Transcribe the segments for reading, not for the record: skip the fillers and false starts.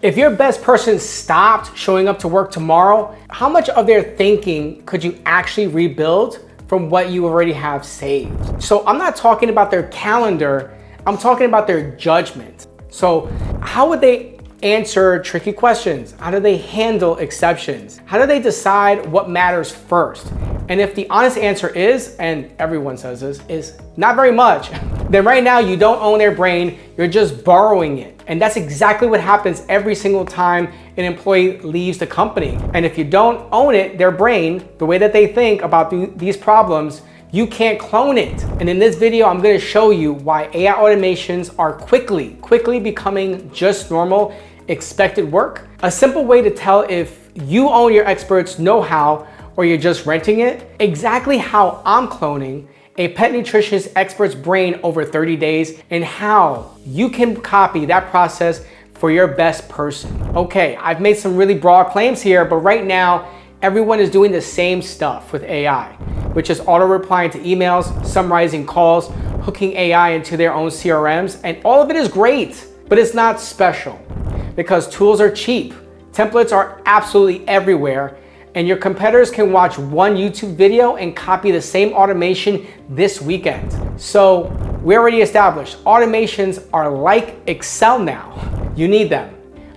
If your best person stopped showing up to work tomorrow, how much of their thinking could you actually rebuild from what you already have saved? So I'm not talking about their calendar, I'm talking about their judgment. So how would they answer tricky questions? How do they handle exceptions? How do they decide what matters first? And if the honest answer is, and everyone says this, is not very much, then right now you don't own their brain, you're just borrowing it. And that's exactly what happens every single time an employee leaves the company. And if you don't own it, their brain, the way that they think about these problems, you can't clone it. And in this video, I'm gonna show you why AI automations are quickly becoming just normal, expected work. A simple way to tell if you own your expert's know-how or you're just renting it. Exactly how I'm cloning a pet nutritionist expert's brain over 30 days and how you can copy that process for your best person. Okay, I've made some really broad claims here, but right now, everyone is doing the same stuff with AI, which is auto-replying to emails, summarizing calls, hooking AI into their own CRMs, and all of it is great, but it's not special because tools are cheap. Templates are absolutely everywhere, and your competitors can watch one YouTube video and copy the same automation this weekend. So we already established automations are like Excel now. You need them,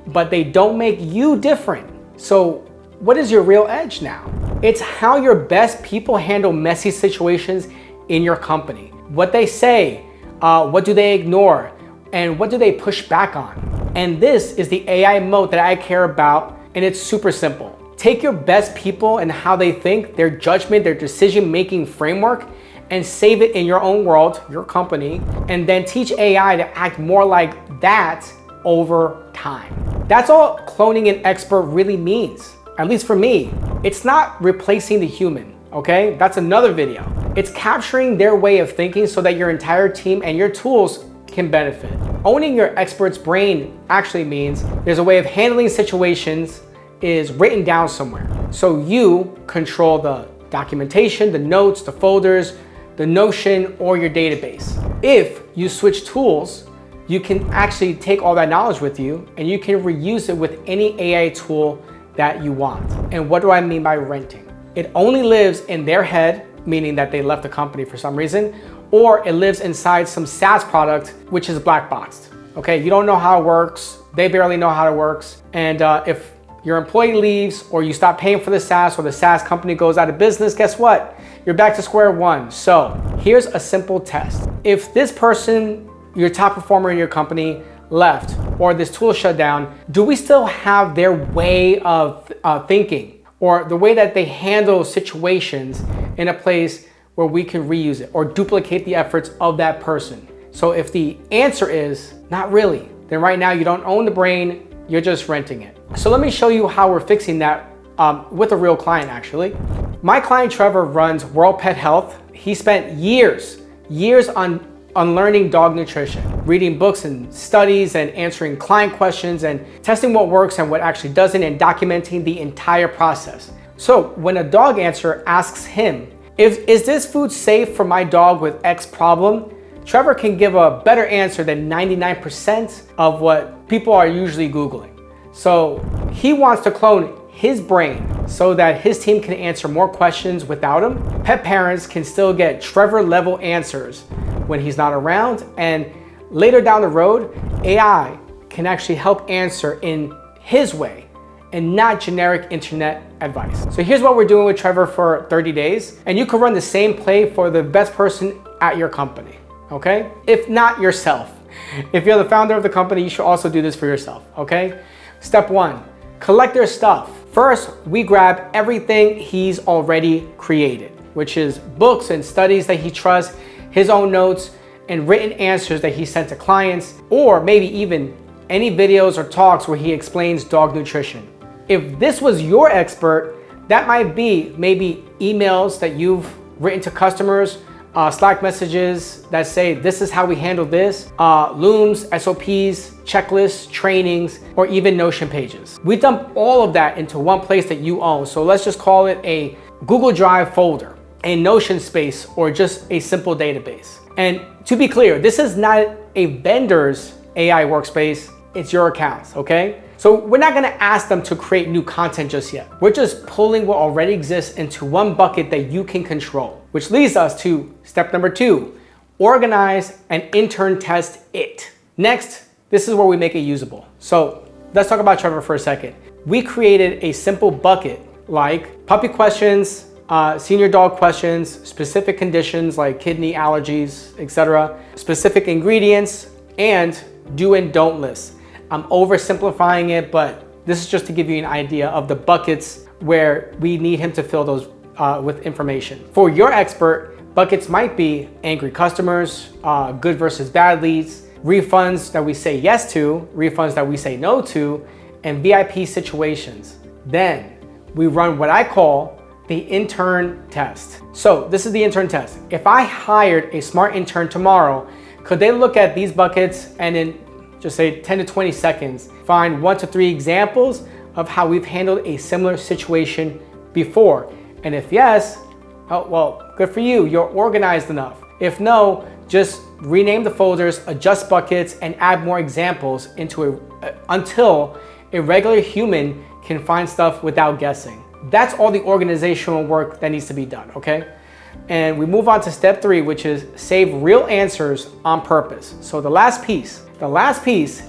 but they don't make you different. So what is your real edge now? It's how your best people handle messy situations in your company. What they say, what do they ignore, and what do they push back on? And this is the AI moat that I care about, and it's super simple. Take your best people and how they think, their judgment, their decision-making framework, and save it in your own world, your company, and then teach AI to act more like that over time. That's all cloning an expert really means, at least for me. It's not replacing the human, okay? That's another video. It's capturing their way of thinking so that your entire team and your tools can benefit. Owning your expert's brain actually means there's a way of handling situations is written down somewhere. So you control the documentation, the notes, the folders, the Notion, or your database. If you switch tools, you can actually take all that knowledge with you and you can reuse it with any AI tool that you want. And what do I mean by renting? It only lives in their head, meaning that they left the company for some reason, or it lives inside some SaaS product, which is black boxed. Okay, you don't know how it works, they barely know how it works, and if your employee leaves or you stop paying for the SaaS or the SaaS company goes out of business, guess what? You're back to square one. So here's a simple test. If this person, your top performer in your company, left or this tool shut down, do we still have their way of thinking or the way that they handle situations in a place where we can reuse it or duplicate the efforts of that person? So if the answer is not really, then right now you don't own the brain, you're just renting it. So let me show you how we're fixing that with a real client actually. My client Trevor runs World Pet Health. He spent years on learning dog nutrition, reading books and studies and answering client questions and testing what works and what actually doesn't and documenting the entire process. So when a dog answerer asks him, is this food safe for my dog with X problem? Trevor can give a better answer than 99% of what people are usually Googling. So he wants to clone his brain so that his team can answer more questions without him. Pet parents can still get Trevor level answers when he's not around, and later down the road, AI can actually help answer in his way and not generic internet advice. So here's what we're doing with Trevor for 30 days, and you can run the same play for the best person at your company, okay? If not yourself. If you're the founder of the company, you should also do this for yourself, okay? Step one, collect their stuff. First, we grab everything he's already created, which is books and studies that he trusts, his own notes, and written answers that he sent to clients, or maybe even any videos or talks where he explains dog nutrition. If this was your expert, that might be maybe emails that you've written to customers, Slack messages that say, this is how we handle this, looms, SOPs, checklists, trainings, or even Notion pages. We dump all of that into one place that you own. So let's just call it a Google Drive folder, a Notion space, or just a simple database. And to be clear, this is not a vendor's AI workspace, it's your accounts, okay? So we're not gonna ask them to create new content just yet. We're just pulling what already exists into one bucket that you can control, which leads us to step number 2, organize and intern test it. Next, this is where we make it usable. So let's talk about Trevor for a second. We created a simple bucket like puppy questions, senior dog questions, specific conditions like kidney allergies, etc., specific ingredients, and do and don't lists. I'm oversimplifying it, but this is just to give you an idea of the buckets where we need him to fill those with information. For your expert, buckets might be angry customers, good versus bad leads, refunds that we say yes to, refunds that we say no to, and VIP situations. Then we run what I call the intern test. So this is the intern test. If I hired a smart intern tomorrow, could they look at these buckets and in just say 10 to 20 seconds, find 1 to 3 examples of how we've handled a similar situation before? And if yes, oh, well, good for you, you're organized enough. If no, just rename the folders, adjust buckets, and add more examples into until a regular human can find stuff without guessing. That's all the organizational work that needs to be done, okay? And we move on to step 3, which is save real answers on purpose. So the last piece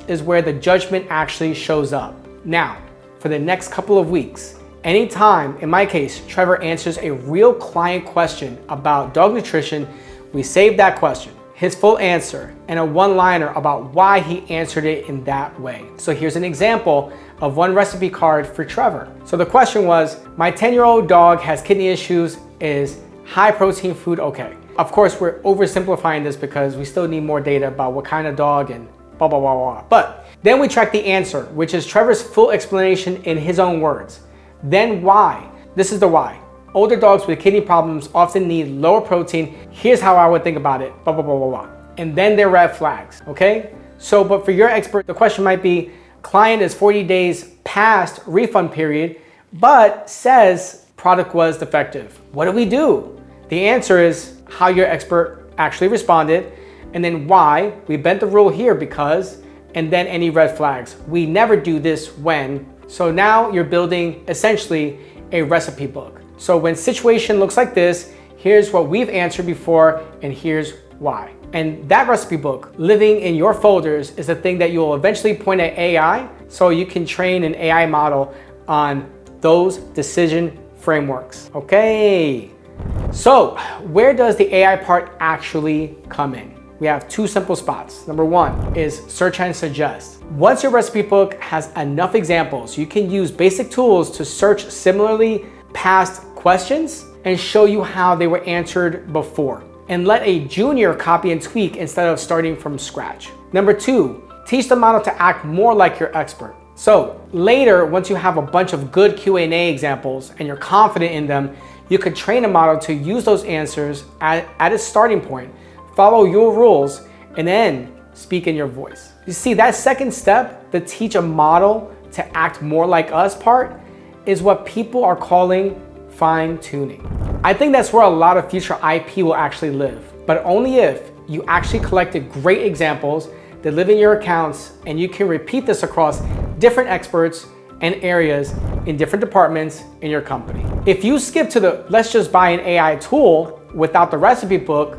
is where the judgment actually shows up. Now, for the next couple of weeks, anytime, in my case, Trevor answers a real client question about dog nutrition, we save that question, his full answer, and a one-liner about why he answered it in that way. So here's an example of one recipe card for Trevor. So the question was, my 10-year-old dog has kidney issues, is high protein food okay? Of course, we're oversimplifying this because we still need more data about what kind of dog and blah, blah, blah, blah. But then we track the answer, which is Trevor's full explanation in his own words. Then why? This is the why. Older dogs with kidney problems often need lower protein. Here's how I would think about it, blah, blah, blah, blah, blah. And then there are red flags, okay? So, but for your expert, the question might be, client is 40 days past refund period, but says product was defective. What do we do? The answer is how your expert actually responded, and then why. We bent the rule here because, and then any red flags. We never do this when. So now you're building essentially a recipe book. So when situation looks like this, here's what we've answered before, and here's why. And that recipe book living in your folders is the thing that you will eventually point at AI, so you can train an AI model on those decision frameworks. Okay, so where does the AI part actually come in? We have 2 simple spots. Number 1 is search and suggest. Once your recipe book has enough examples, you can use basic tools to search similarly past questions and show you how they were answered before. And let a junior copy and tweak instead of starting from scratch. Number 2, teach the model to act more like your expert. So later, once you have a bunch of good Q&A examples and you're confident in them, you could train a model to use those answers at its starting point, follow your rules, and then speak in your voice. You see, that second step, the teach a model to act more like us part, is what people are calling fine-tuning. I think that's where a lot of future IP will actually live, but only if you actually collected great examples that live in your accounts and you can repeat this across different experts and areas in different departments in your company. If you skip to the let's just buy an AI tool without the recipe book,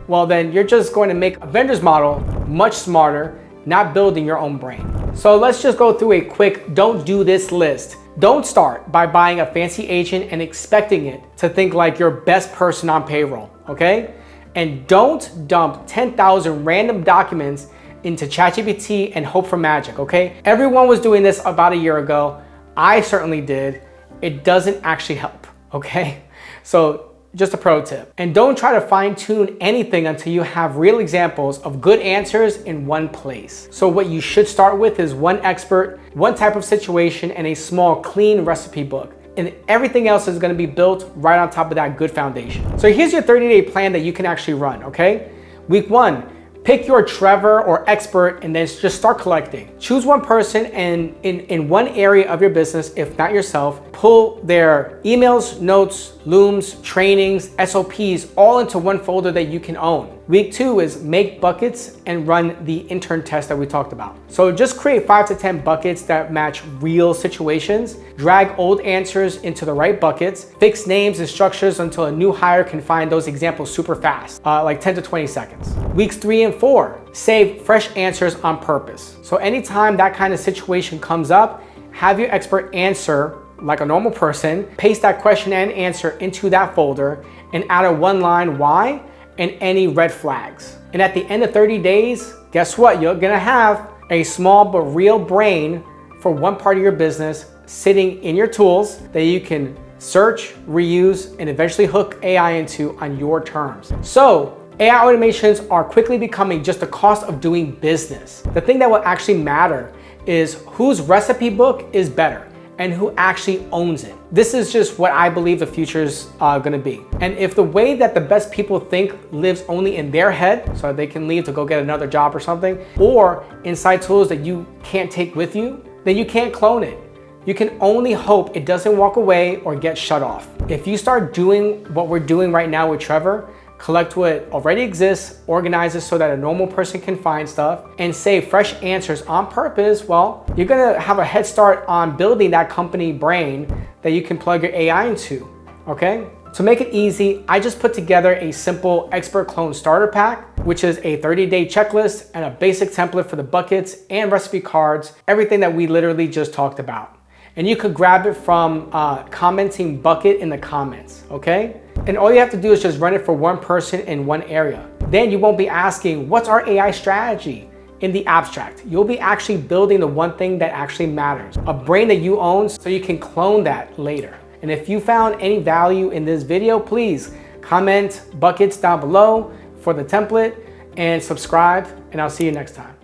well then you're just going to make a vendor's model much smarter, not building your own brain. So let's just go through a quick don't do this list. Don't start by buying a fancy agent and expecting it to think like your best person on payroll, okay? And don't dump 10,000 random documents into ChatGPT and hope for magic, okay? Everyone was doing this about a year ago. I certainly did. It doesn't actually help, okay? So just a pro tip. And don't try to fine tune anything until you have real examples of good answers in one place. So what you should start with is one expert, one type of situation, and a small clean recipe book. And everything else is gonna be built right on top of that good foundation. So here's your 30-day plan that you can actually run, okay? Week 1, pick your Trevor or expert and then just start collecting. Choose one person and in one area of your business, if not yourself, pull their emails, notes, looms, trainings, SOPs, all into one folder that you can own. Week 2 is make buckets and run the intern test that we talked about. So just create 5 to 10 buckets that match real situations, drag old answers into the right buckets, fix names and structures until a new hire can find those examples super fast, like 10 to 20 seconds. Weeks 3 and 4, save fresh answers on purpose. So anytime that kind of situation comes up, have your expert answer like a normal person, paste that question and answer into that folder, and add a one-line why and any red flags. And at the end of 30 days, guess what? You're gonna have a small but real brain for one part of your business sitting in your tools that you can search, reuse, and eventually hook AI into on your terms. So AI automations are quickly becoming just the cost of doing business. The thing that will actually matter is whose recipe book is better and who actually owns it. This is just what I believe the future's gonna be. And if the way that the best people think lives only in their head, so they can leave to go get another job or something, or inside tools that you can't take with you, then you can't clone it. You can only hope it doesn't walk away or get shut off. If you start doing what we're doing right now with Trevor, collect what already exists, organize it so that a normal person can find stuff, and save fresh answers on purpose, well, you're gonna have a head start on building that company brain that you can plug your AI into, okay? To make it easy, I just put together a simple expert clone starter pack, which is a 30-day checklist and a basic template for the buckets and recipe cards, everything that we literally just talked about. And you could grab it from commenting bucket in the comments, okay? And all you have to do is just run it for one person in one area. Then you won't be asking, what's our AI strategy in the abstract? You'll be actually building the one thing that actually matters, a brain that you own so you can clone that later. And if you found any value in this video, please comment buckets down below for the template and subscribe, and I'll see you next time.